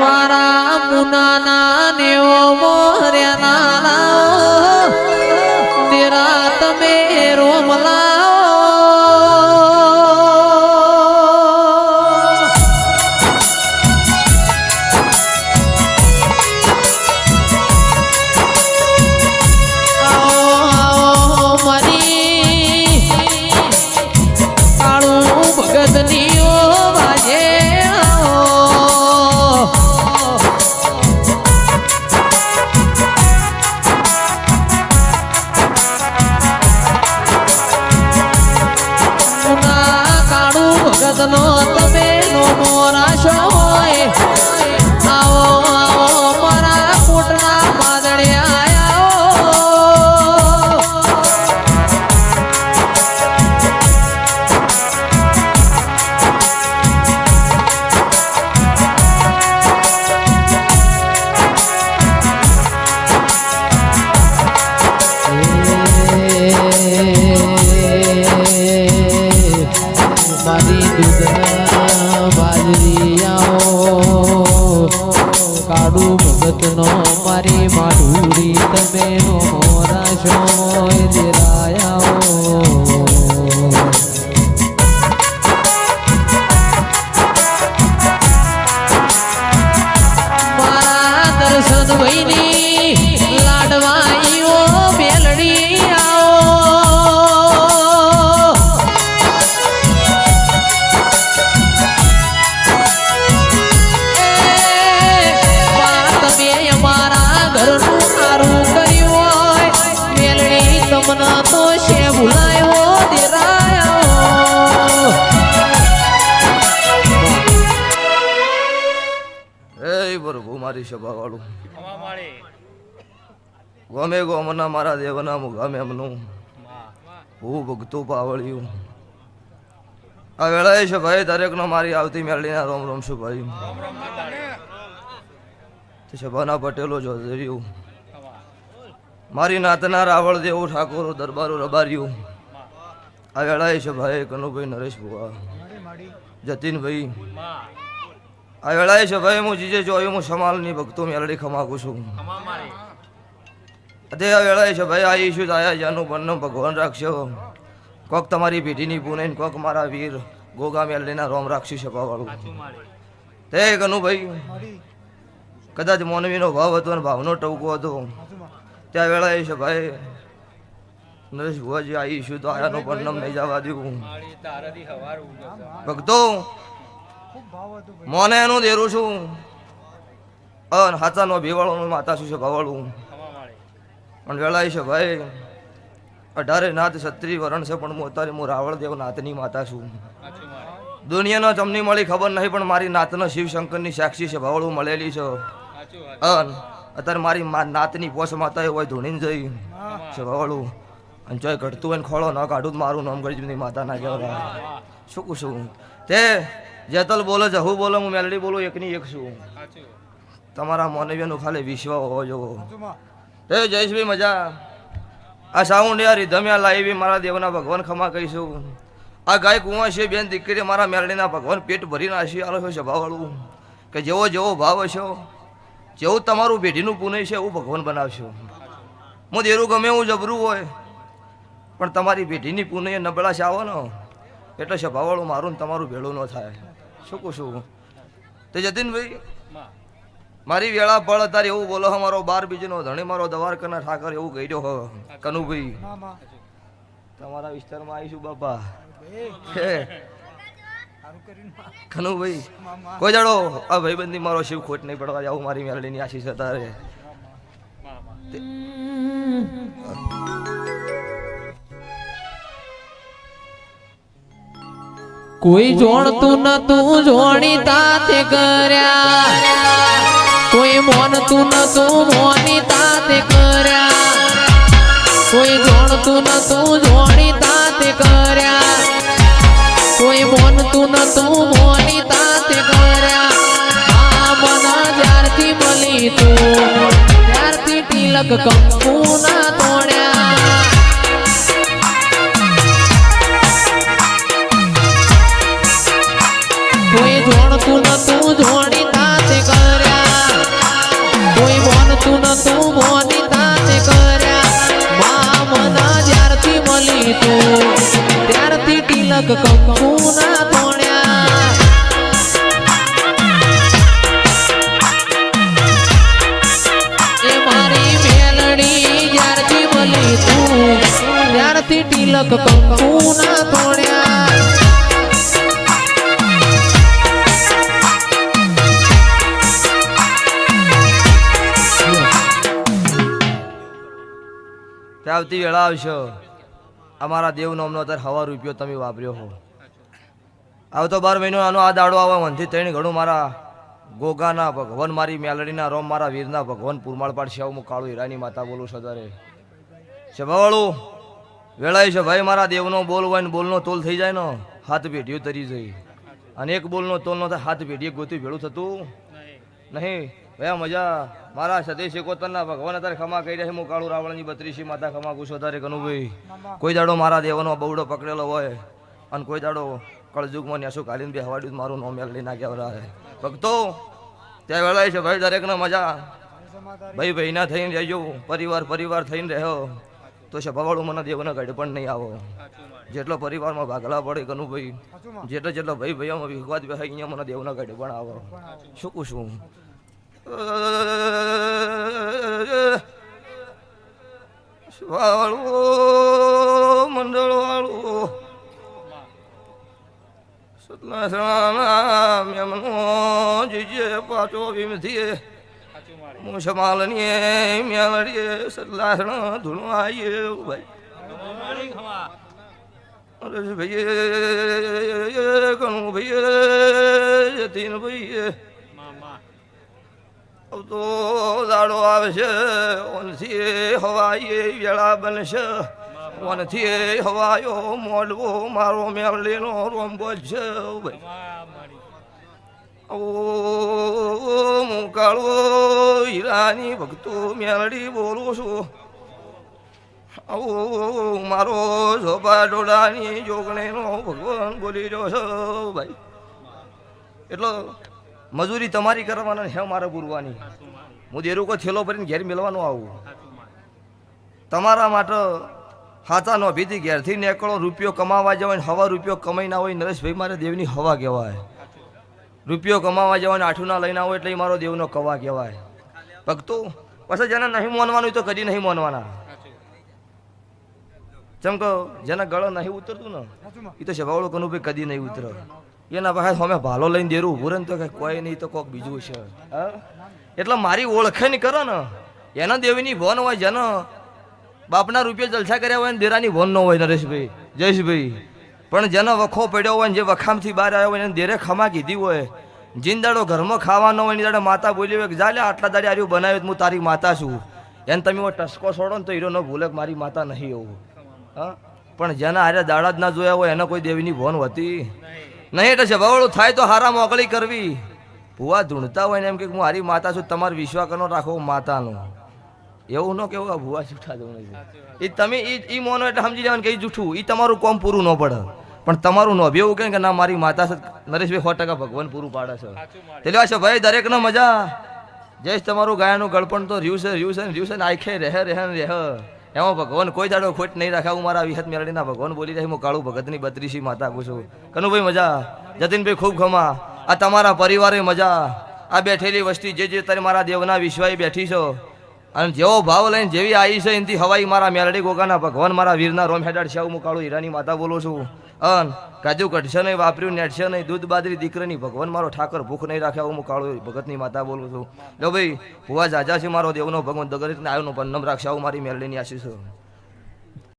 મારા મુનાના નેવો મોર્યા તેરા તમે રોમલા નો તમે નો મોરાશો હોય આવો આવો મારા કોટના માદડે મારી દૂધના બાજરીયાઓ કાળું ભગતનો મારી માઢુરી તમે નો મોરાશો દેરાયાઓ મારા દર્શન ભઈની લાડવાઈઓ બેલડી તમને તો છે ભૂલાયો દેરાયો એ બરોબર મારી સભા વાળું ગમે ગોમના મારા દેવના મુગામે એમનું હું ભક્તો પાવળ્યું આ વેળાએ છે ભાઈ દરેકનો મારી આવતી મેળીના રોમ રોમ છું ભાઈ સભાના પટેલો જોધર્યું મારી નાતના રાવળ દેવું ઠાકોર દરબારો રબાર્યું આ વેળાએ છે ભાઈ કનુભાઈ નરેશ ભુવા જતીનભાઈ આ વેળાએ છે ભાઈ હું જીજે જોયું હું સમાલની ભક્તો મેલડી ખમાકું છું તે આ વેળાએ છે ભાઈ આવીશું આયા જાનું બંને ભગવાન રાખશો કોક તમારી પેઢીની પુણે કોક મારા વીર ગોગા મેલડીના રોમ રાખશું સભાવાળું તે કનુભાઈ કદાચ મોનવીનો ભાવ હતો અને ભાવનો ટવકો હતો ત્યાં વેળાએ છે ભાઈ નરેશ ભુવાજી આવીશું તો આયાનો પરિણામ નહીં જવા દેવું ભક્તો મોને એનું દેરું છું અને હાચાનો ભીવાળો માતા શું છે ભાવાળું પણ વેળાએ છે ભાઈ 18 નાથ 36 વરણ છે પણ હું અત્યારે હું રાવળદેવ નાથની માતા છું દુનિયાનો તમને મળી ખબર નહીં પણ મારી નાતનો શિવશંકરની સાક્ષી છે ભાવળું મળેલી છે અત્યારે મારી નાતની પોષ માતા હોય ધૂણીને જઈ છે ભાવળું અને જોઈ ઘટતું હોય ને ખોળો ન કાઢું મારું નામ ગરીબની માતા ના કહેવાય શું કહું તે જેતલ બોલે જહુ બોલે હું મેલડી બોલું એકની એક છું તમારા માનવીયનું ખાલી વિશ્વ હોવો જોવો એ જયેશભાઈ મજા આ સાઉન્ડ યાર ધમ્યા લાવી મારા દેવના ભગવાન ખમા કહીશું આ ગાય કુંવા છે બેન દીકરી મારા મેલડીના ભગવાન પેટ ભરીને આશી આલો છે સભાવાળું કે જેવો જેવો ભાવ હશો જેવું તમારું પેઢીનું પુનઃ છે એવું ભગવાન બનાવશો હું દેરું ગમે એવું જબરું હોય પણ તમારી પેઢીની પુનઃ નબળા છે આવો ને એટલે સભાવાળું મારું તમારું ભેળું ન થાય શું કહું છું તે જતીનભાઈ મારી વેળા પળ તારે એવું બોલો મારો 12 બીજનો ધણી મારો દ્વારકાના ઠાકર એવું કહી દો કનુભાઈ તમારા વિસ્તારમાં આવીશું બાપા કનુભાઈ કોઈ જાડો આ ભાઈબંધી મારો શિવ ખોટ નહીં પડવા જાવ મારી મેલડીની આશીષ તારે કોઈ જોણતું નતું જોણી તાતે કર્યા કોઈ મોનતું નતું મોની તાતે કર્યા કોઈ જોણતું નતું જોણી તાતે કર્યા કોઈ મોનતું નતું મોની તાતે કર્યા આ મન જ્યારથી મળી તું ત્યારથી તિલક કંકુ ના તોડ્યા કોઈ જોણતું નતું જોણી તાતે કર્યા ભલી તું ત્યારથી તિલક કંકુના તોડ્યા એ મારી મેલડી જ્યારથી ભલી તું ત્યારથી તિલક કંકુના તોડ્યા આવતી વેળા આવશો અમારા દેવનો અમનો અત્યારે હવા રૂપિયો તમે વાપર્યો હો આવતો 12 મહિનો આનો આ દાડો આવે મનથી તઈને ઘણું મારા ગોગાના ભગવાન મારી મેલડીના રોમ મારા વીરના ભગવાન પુરમાળ પાડશે હું કાળુ હીરાની માતા બોલું છું તારે સભાવાળું વેળાય છે ભાઈ મારા દેવનો બોલ હોય ને બોલનો તોલ થઈ જાય ને હાથ પેઢીઓ તરી જાય અને એક બોલનો તોલ નો થાય હાથ પેઢીએ ગોતું ભેળું થતું નહીં ભયા મજા મારા સતી શેકોતરના ભગવાન અત્યારે ખમા કહી રહ્યા છે હું કાળુ રાવણની 32 માતા ખમા કુશો તારે કનુભાઈ કોઈ દાડો મારા દેવનો બવડો પકડેલો હોય અને કોઈ દાડો કળજુગમાં નેસું કાઢીને બે હવાડ્યું મારું નામ મેળવી નાખ્યા રહે ભક્તો ત્યાં વેળાય છે ભાઈ દરેકને મજા ભાઈ ભાઈના થઈને રહેજો પરિવાર થઈને રહ્યો તો સભાવાળું મને દેવના ગઢ પણ નહીં આવો જેટલો પરિવારમાં ભાગલા પડે કનુભાઈ જેટલો ભાઈ ભાઈઓમાં વિખવાદ બે અહીંયા મને દેવના ગઢ પણ આવો શું પૂછું મંડળ વાળું પાછો ભીમથી મુસમાલની મેળડીએ સતલાસણ ધૂણું આવીએ ભાઈ ભાઈ ઘણું ભાઈ જતીન ભાઈ તો દાડો આવશે ઓનથી હવાઈ વેળા બનશે ઓનથી હવાયો મોડવો મારો મેળીનો રોમ બોલશે ભાઈ હું કાળો હીરાની ભક્તો મેળડી બોલું છું આવું મારો ઝોપા ડોડાની જોગણીનો ભગવાન બોલી રહ્યો છો ભાઈ એટલો મજૂરી તમારી કરવાના હે મારે પૂરવાની હું દેરું કોઈ થેલો ભરીને ઘેર મેળવાનું આવું તમારા માટે હાથાનો ભીથી ઘેરથી નીકળો રૂપિયો કમાવા જવાય હવા રૂપિયો કમાઈ ના હોય નરેશભાઈ મારે દેવની હવા કહેવાય રૂપિયો કમાવા જવાય આઠું ના લઈને આવો એટલે મારો દેવનો કવા કહેવાય ભક્તો પછી જેને નહીં માનવાનું તો કદી નહીં માનવાના જેમ કે જેના ગળો નહીં ઉતરતું ને એ તો સભાવાળો કનું ભાઈ કદી નહીં ઉતરે એના પાસે અમે ભાલો લઈને દેરું ઉભું ને તો કોઈ નહીં તો કોક બીજું છે એટલે મારી ઓળખાણ કરો ને એના દેવીની ભોન હોય જેનો બાપના રૂપિયા જલસા કર્યા હોય ને દેરાની ભોન ન હોય નરેશભાઈ જયેશભાઈ પણ જેનો વખો પડ્યો હોય ને જે વખામથી બહાર આવ્યો હોય એને દેરે ખમા કીધી હોય જીંદાડો ઘરમાં ખાવાનો હોય ને દાડે માતા બોલી હોય કે જા લે આટલા દાડે આર્યું બનાવ્યું હું તારી માતા છું એને તમે ટસકો છોડો ને તો હીરો ન ભૂલે કે મારી માતા નહીં એવું હા પણ જેના હારે દાડા જ ના જોયા હોય એને કોઈ દેવીની ભોન હોતી નહીં એટલે સભાવાળું થાય તો હારા મોકળી કરવી ભૂવા ધૂણતા હોય ને એમ કે હું હારી માતા છું તમારે વિશ્વાસ કરનો રાખો માતાનો એવું ન કેવું ભૂવા જૂઠા જવું એ તમે એ મોનો એટલે સમજી લેવાનું કે એ જૂઠું એ તમારું કોમ પૂરું ન પડે પણ તમારું ન એવું કે ના મારી માતા છે નરેશભાઈ 100% ભગવાન પૂરું પાડે છે એટલે આ છે ભાઈ દરેકને મજા જયેશ તમારું ગાયનું ગળપણ તો રહ્યું છે ને આખે રહે એમાં ભગવાન કોઈ દાડો ખોટ નહીં રાખે હું મારા વિહત મેળડીના ભગવાન બોલી રહી હું કાળુ ભગતની 32 માતા આપું છું કનુભાઈ મજા જતીનભાઈ ખૂબ ખમા આ તમારા પરિવારે મજા આ બેઠેલી વસ્તી જે તારે મારા દેવના વિશ્વાએ બેઠી છો અને જેવો ભાવ લઈને જેવી આવી છે એનાથી હવાઈ મારા મેલડી ગોગાના ભગવાન મારા વીરના રોમ હેડાડ છે હું કાળુ હીરાની માતા બોલું છું અન કાજુ કઢશે નહીં વાપર્યું નેટશે નહીં દૂધ બાદરી દીકરાની ભગવાન મારો ઠાકર ભૂખ નહીં રાખ્યા હું કાળુ ભગતની માતા બોલું છું લો ભાઈ ભુવા જાજા છે મારો દેવનો ભગવાન દગરીને આવ્યો પણ નમ રાખશે આવું મારી મેલડીની આશીષ